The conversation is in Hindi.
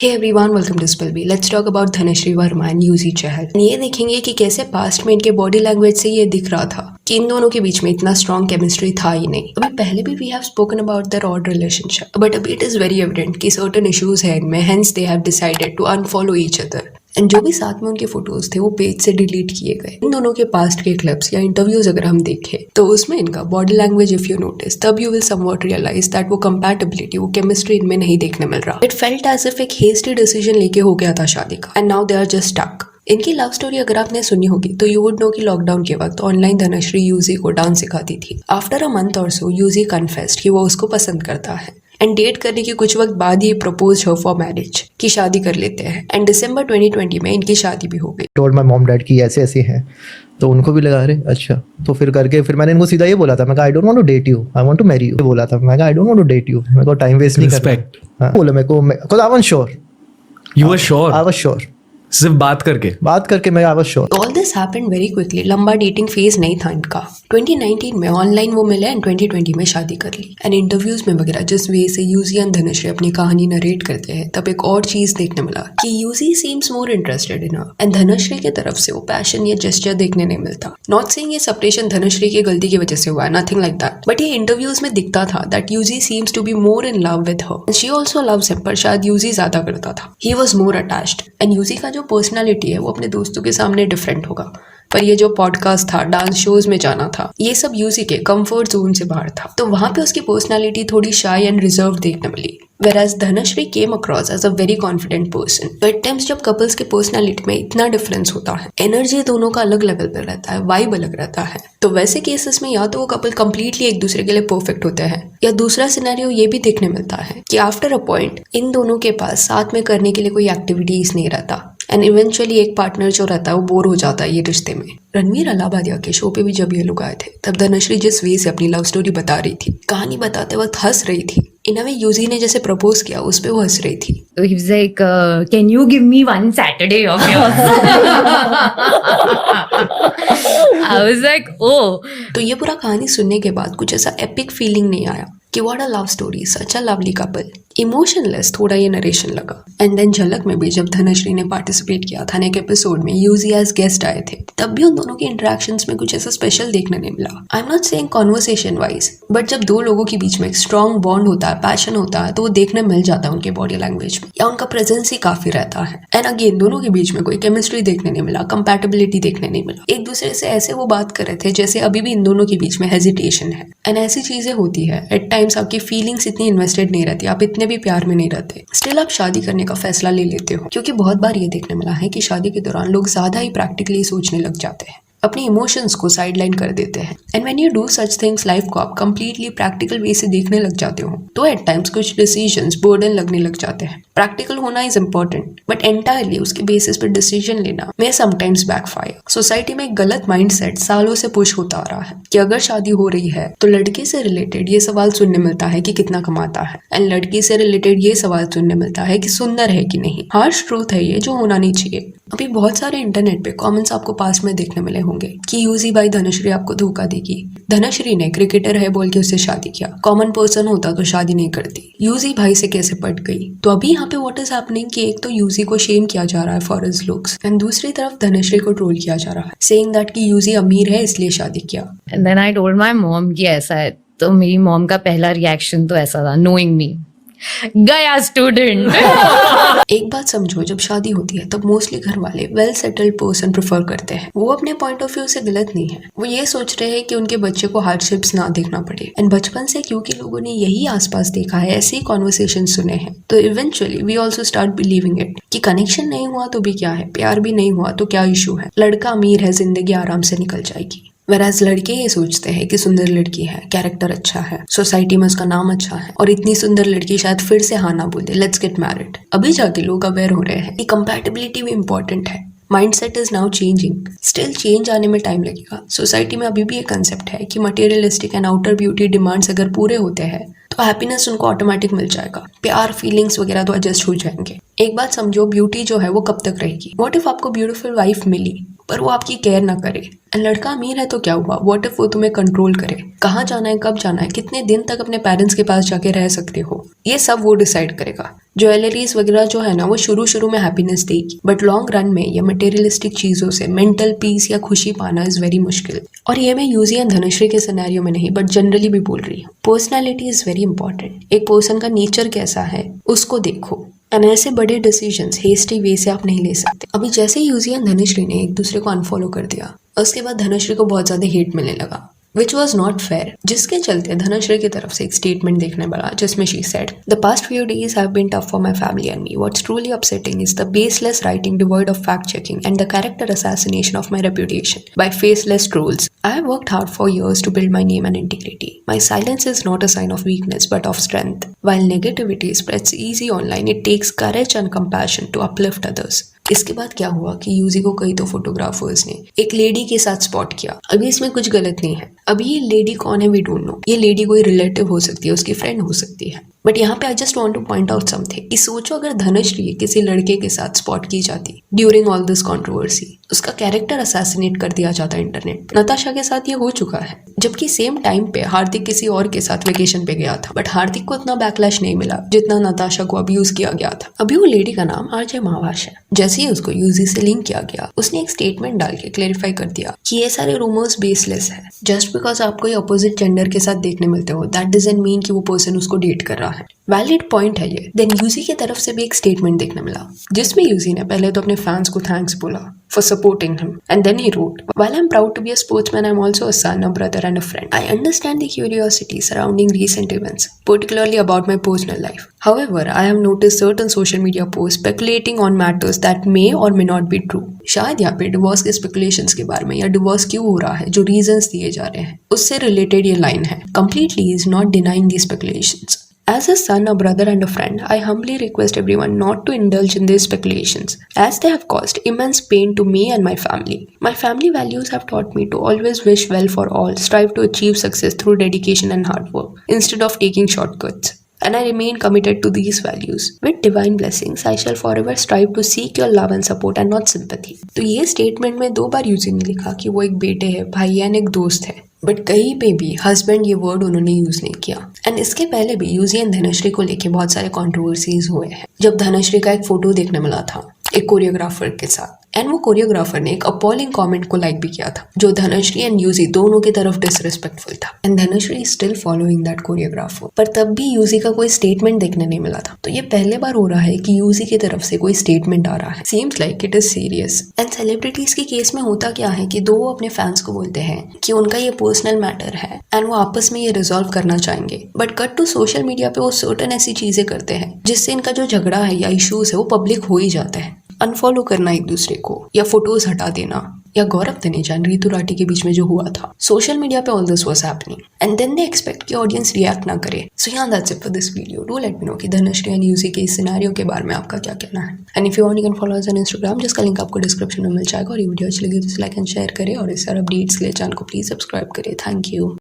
Hey everyone, welcome to Spillby. Let's talk about Dhanashree Verma and Yuzi Chahal. ये देखेंगे कि कैसे पास्ट में इनके बॉडी लैंग्वेज से ये दिख रहा था कि इन दोनों के बीच में इतना स्ट्रॉन्ग केमिस्ट्री था ही नहीं। अभी पहले भी we have spoken about their odd relationship, but अभी इट इज वेरी एविडेंट कि सर्टेन इश्यूज है इनमें, hence they have decided to unfollow each other. And जो भी साथ में उनके फोटोज थे वो पेज से डिलीट किए गए। इन दोनों के पास्ट के क्लिप्स या इंटरव्यूज अगर हम देखें तो उसमें इनका body language if you notice, तब you will somewhat realise that वो कंपैटिबिलिटी, वो केमिस्ट्री इनमें नहीं देखने मिल रहा। इट फेल्ट एज इफ एक हेस्टी डिसीजन लेके हो गया था शादी का, and now they are just stuck. इनकी लव स्टोरी अगर आपने सुनी होगी तो यू वुड नो कि लॉकडाउन के वक्त ऑनलाइन धनश्री यूजी को डांस सिखाती थी। आफ्टर अ मंथ और सो यूजी कन्फेस्ड कि वो उसको पसंद करता है, एंड डेट करने के कुछ वक्त बाद ही प्रपोज हर फॉर मैरिज कि शादी कर लेते हैं। एंड दिसंबर 2020 में इनकी शादी भी हो गई। टोल्ड माय मॉम डैड कि ऐसे ऐसे हैं, तो उनको भी लगा अरे अच्छा, तो फिर करके फिर मैंने इनको सीधा ये बोला था, मैं कहा I don't want to date you, I want to marry you. बोला था मैं कहा I don't want to date you, मेरे को टाइम वेस्ट नहीं करना। हां बोला मेरे को, because I was sure. You were sure? I was sure. सिर्फ बात करके मैं I was sure. All this happened very quickly. लंबा डेटिंग फेज नहीं था इनका। 2019 में ऑनलाइन वो मिले एंड 2020 में शादी कर ली। एंड इंटरव्यूज में वगैरह जिस वे से यूजी एंड धनश्री अपनी कहानी नरेट करते हैं, तब एक और चीज देखने मिला कि Yuzi seems more interested in her, and Dhanashree की तरफ से वो पैशन या जेस्चर देखने नहीं मिलता। नॉट सेइंग ये सेपरेशन धनश्री की गलती की वजह से हुआ है, नथिंग लाइक दैट, बट ये इंटरव्यूज में दिखता था that Yuzi seems to be more in love with her. She also loves him, पर शायद यूजी ज्यादा करता था। He was more attached. And Yuzi का जो पर्सनैलिटी है वो अपने दोस्तों के सामने डिफरेंट होगा, पर ये जो पॉडकास्ट था, डांस शोज में जाना था, ये सब यूजी के कंफर्ट जोन से बाहर था। तो वहां पे उसकी पर्सनालिटी थोड़ी शाय एंड रिजर्व देखने मिली। Whereas Dhanashree came across as a very confident person. तो at times जब कपल्स के पर्सनालिटी में इतना डिफरेंस होता है, एनर्जी दोनों का अलग लेवल पर रहता है, वाइब अलग रहता है, तो वैसे केसेस में या तो वो कपल कंप्लीटली एक दूसरे के लिए परफेक्ट होते हैं, या दूसरा सिनेरियो ये भी देखने मिलता है कि आफ्टर अ पॉइंट इन दोनों के पास साथ में करने के लिए कोई एक्टिविटीज नहीं रहता, एंड इवेंचुअली एक पार्टनर जो रहता है वो बोर हो जाता है ये रिश्ते में। रणवीर अलाहाबादिया के शो पे भी जब ये लोग आए थे, तब धनश्री जिस वे से अपनी लव स्टोरी बता रही थी, कहानी बताते वक्त हंस रही थी। इन अ वे यूजी ने जैसे प्रपोज किया उस पे वो हंस रही थी। So he was like, can you give me one Saturday of yours? I was like, oh. तो ये पूरा कहानी सुनने के बाद कुछ ऐसा एपिक फीलिंग नहीं आया कि what a love story, such a lovely couple. Emotionless थोड़ा ये नरेशन लगा। एंड देन झलक में भी जब धनश्री ने पार्टिसिपेट किया था नेक्स्ट एपिसोड में, यूजी एज गेस्ट आए थे, तब भी उन दोनों के इंटरेक्शंस में कुछ ऐसा स्पेशल देखने नहीं मिला। I am not saying conversation wise, but जब दो लोगों के बीच में एक स्ट्रॉन्ग बॉन्ड होता है, पैशन होता है, तो वो देखने मिल जाता है उनके बॉडी लैंग्वेज में, या उनका प्रेजेंस ही काफी रहता है। एंड अगेन दोनों के बीच में कोई केमिस्ट्री देखने नहीं मिला, कंपैटिबिलिटी देखने नहीं मिला। एक दूसरे से ऐसे वो बात कर रहे थे जैसे अभी भी इन दोनों के बीच में हेजिटेशन है। एंड ऐसी चीजें होती है, एट टाइम्स आपकी फीलिंग्स इतनी इन्वेस्टेड नहीं रहती, आप इतने भी प्यार में नहीं रहते, स्टिल आप शादी करने का फैसला ले लेते हो। क्योंकि बहुत बार ये देखने मिला है कि शादी के दौरान लोग ज्यादा ही प्रैक्टिकली सोचने लग जाते हैं, अपनी इमोशंस को साइडलाइन कर देते हैं। And when you do such things, life को आप कंप्लीटली प्रैक्टिकल वे से देखने लग जाते हो, तो एट टाइम्स कुछ डिसीजंस बर्डन लगने लग जाते हैं। प्रैक्टिकल होना इज इंपॉर्टेंट, बट एंटायरली उसके बेसिस पर डिसीजन लेना में समटाइम्स बैकफायर। सोसाइटी में एक गलत माइंडसेट सालों से पुश होता आ रहा है कि अगर शादी हो रही है तो लड़की से रिलेटेड ये सवाल सुनने मिलता है कि कितना कमाता है, एंड लड़की से रिलेटेड ये सवाल सुनने मिलता है कि सुंदर है कि नहीं। हार्श ट्रूथ है ये, जो होना नहीं चाहिए। अभी बहुत सारे इंटरनेट पे कमेंट्स आपको पास में देखने मिले होंगे कि यूजी भाई धनश्री आपको धोखा देगी, धनश्री ने क्रिकेटर है बोल के उससे शादी किया, कॉमन पर्सन होता तो शादी नहीं करती, यूजी भाई से कैसे पट गई। तो अभी यहाँ पे व्हाट इज हैपनिंग कि एक तो यूजी को शेम किया जा रहा है फॉर हिज लुक्स, एंड दूसरी तरफ धनश्री को ट्रोल किया जा रहा है, सेइंग दैट कि यूजी अमीर है इसलिए शादी किया। And then I told my mom कि ऐसा है, तो मेरी मॉम का पहला रिएक्शन तो ऐसा था, knowing me, गया स्टूडेंट। एक बात समझो, जब शादी होती है तब मोस्टली घर वाले वेल सेटल्ड पर्सन प्रेफर करते हैं। वो अपने पॉइंट ऑफ व्यू से गलत नहीं है, वो ये सोच रहे हैं कि उनके बच्चे को हार्डशिप्स ना देखना पड़े। एंड बचपन से क्योंकि लोगों ने यही आसपास देखा है, ऐसे ही कॉन्वर्सेशन सुने हैं, तो eventually we also start believing it कि कनेक्शन नहीं हुआ तो भी क्या है, प्यार भी नहीं हुआ तो क्या इशू है, लड़का अमीर है, जिंदगी आराम से निकल जाएगी। वैराज लड़के ये सोचते हैं कि सुंदर लड़की है, कैरेक्टर अच्छा है, सोसाइटी में उसका नाम अच्छा है, और इतनी सुंदर लड़की शायद फिर से हाँ ना बोल दे, लेट्स गेट मैरिड। अभी जाके लोग अवेयर हो रहे हैं कि कंपैटिबिलिटी भी इंपॉर्टेंट है। Mindset is now changing, still change आने में टाइम लगेगा। सोसाइटी में अभी भी ये कंसेप्ट है कि materialistic and outer beauty demands अगर पूरे होते हैं तो हैप्पीनेस उनको ऑटोमेटिक मिल जाएगा, प्यार फीलिंग्स वगैरह तो एडजस्ट हो जाएंगे। एक बात समझो, ब्यूटी जो है वो कब तक रहेगी? व्हाट इफ आपको ब्यूटीफुल वाइफ मिली पर वो आपकी केयर ना करे? एंड लड़का अमीर है तो क्या हुआ? व्हाट इफ वो तुम्हें कंट्रोल करे, कहाँ जाना है, कब जाना है, कितने दिन तक अपने पेरेंट्स के पास जाके रह सकते हो, ये सब वो डिसाइड करेगा। ज्वेलरीज वगैरह जो है ना वो शुरू में हैप्पीनेस देगी, बट लॉन्ग रन में ये मटेरियलिस्टिक चीजों से मेंटल पीस या खुशी पाना इज वेरी मुश्किल। और ये मैं यूजी एंड धनुश्री के सिनेरियो में नहीं बट जनरली भी बोल रही हूँ। Personality is very important. एक पर्सन का नेचर कैसा है उसको देखो, एंड ऐसे बड़े डिसीजंस हेस्टी वे से आप नहीं ले सकते। अभी जैसे यूजी एंड धनुश्री ने एक दूसरे को अनफॉलो कर दिया, उसके बाद धनुश्री को बहुत ज्यादा हेट मिलने लगा, which was not fair, जिसके चलते धनुश्री की तरफ से एक स्टेटमेंट देखने मिला जिसमें she said, "The past few days have been tough for my family and me. What's truly upsetting is the baseless writing devoid of fact checking and the character assassination of my reputation by faceless trolls. I have worked hard for years to build my name and integrity. My silence is not a sign of weakness but of strength. While negativity spreads easy online, it takes courage and compassion to uplift others." इसके बाद क्या हुआ कि यूजी को कई तो फोटोग्राफर्स ने एक लेडी के साथ स्पॉट किया। अभी इसमें कुछ गलत नहीं है। अभी ये लेडी कौन है वी डोंट नो। ये लेडी कोई रिलेटिव हो सकती है, उसकी फ्रेंड हो सकती है, बट यहाँ पे I just want two point out something कि सोचो अगर धनुश्री किसी लड़के के साथ स्पॉट की जाती ड्यूरिंग ऑल दिस कंट्रोवर्सी, उसका कैरेक्टर असैसिनेट कर दिया जाता इंटरनेट। नताशा के साथ ये हो चुका है, जबकि सेम टाइम पे हार्दिक किसी और के साथ वेकेशन पे गया था, बट हार्दिक को इतना बैकलैश नहीं मिला जितना नताशा को अब्यूज किया गया था। अभी वो लेडी का नाम आरजे महावाश है। जैसे ही उसको यूजी से लिंक किया गया, उसने एक स्टेटमेंट डाल के क्लेरिफाई कर दिया कि ये सारे रूमर्स बेसलेस है। जस्ट बिकॉज आप कोई अपोजिट जेंडर के साथ देखने मिलते हो दैट डजंट मीन कि वो पर्सन उसको डेट कर रहा है। वैलिड पॉइंट है ये। देन यूजी की तरफ से भी एक स्टेटमेंट देखने मिला जिसमें यूजी ने पहले तो अपने फैंस को थैंक्स बोला for supporting him, and then he wrote, "While I'm proud to be a sportsman, I'm also a son, a brother and a friend. I understand the curiosity surrounding recent events, particularly about my personal life. However, I have noticed certain social media posts speculating on matters that may or may not be true." शायद यहाँ पे डिवोर्स के स्पेकुलेशंस के बारे में या डिवोर्स क्यों हो रहा है, जो रीजंस दिए जा रहे हैं उससे रिलेटेड ये लाइन है। Completely is not denying these speculations. As a son, a brother and a friend, I humbly request everyone not to indulge in these speculations, as they have caused immense pain to me and my family. My family values have taught me to always wish well for all, strive to achieve success through dedication and hard work, instead of taking shortcuts. And I remain committed to these values. With divine blessings, I shall forever strive to seek your love and support and not sympathy. तो ये स्टेटमेंट में 2 बार यूजी ने लिखा कि वो एक बेटे है, भाई है, एक दोस्त है, बट कहीं पे भी हस्बैंड ये वर्ड उन्होंने यूज नहीं किया। एंड इसके पहले भी यूजी एंड धनुश्री को लेके बहुत सारे कंट्रोवर्सीज हुए हैं। जब धनुश्री का एक फोटो देखने मिला था एक कोरियोग्राफर के साथ, एंड वो कोरियोग्राफर ने एक अपॉलिंग कमेंट को लाइक भी किया था जो धनुश्री एंड यूजी दोनों की तरफ डिसरिस्पेक्टफुल था। And Dhanushree is still following that choreographer, पर तब भी यूजी का कोई स्टेटमेंट देखने नहीं मिला था। तो ये पहले बार हो रहा है कि यूजी की तरफ से कोई स्टेटमेंट आ रहा है। Seems like it is serious. And celebrities के केस में होता क्या है कि 2 अपने फैंस को बोलते हैं कि उनका ये पर्सनल मैटर है एंड वो आपस में ये रिजॉल्व करना चाहेंगे, but cut to social media पे वो सर्टेन ऐसी चीजें करते हैं जिससे इनका जो झगड़ा है या इश्यूज है वो पब्लिक हो ही जाता है। अनफॉलो करना एक दूसरे को या फोटोज हटा देना, या गौरव तनेजा एंड रीतू राठी के बीच में जो हुआ था सोशल मीडिया पे, all this was happening and then they expect कि ऑडियंस रिएक्ट ना करे। So yeah that's it for this video. Do let me know कि धनुश्री एंड यूजी के इस सिनेरियो के बारे में आपका क्या कहना है। And if you want you can follow us on Instagram, जिसका लिंक आपको डिस्क्रिप्शन में मिल जाएगा। और ये वीडियो अच्छी लगी तो लाइक एंड शेयर करें और इस सारे अपडेट्स के लिए चैनल को प्लीज सब्सक्राइब करें। Thank you.